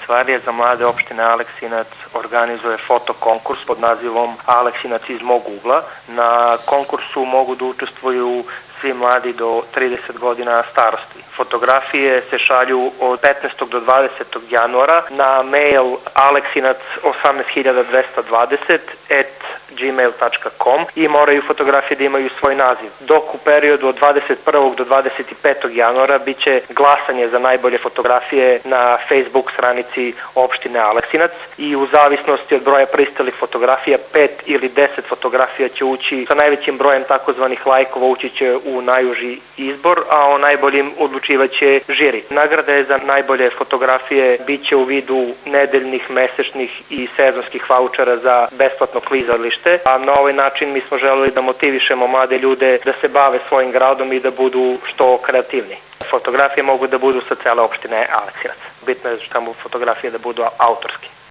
Kancelarija za mlade opštine Aleksinac organizuje fotokonkurs pod nazivom Aleksinac iz mog ugla. Na konkursu mogu da učestvuju svi mladi do 30 godina starosti. Fotografije se šalju od 15. do 20. januara na mail aleksinac18220@gmail.com i moraju fotografije da imaju svoj naziv. Dok u periodu od 21. do 25. januara biće glasanje za najbolje fotografije na Facebook stranici opštine Aleksinac i u zavisnosti od broja pristalih fotografija 5 ili 10 fotografija će ući sa najvećim brojem takozvanih lajkova, ući će u najuži izbor, a o najboljim odlučivaće žiri. Nagrade za najbolje fotografije biće u vidu nedeljnih, mesečnih i sezonskih vaučera za besplatno klizalište, a na ovaj način mi smo želeli da motivišemo mlade ljude da se bave svojim gradom i da budu što kreativni. Fotografije mogu da budu sa cele opštine Aleksinac. Bitno je tamo fotografije da budu autorski.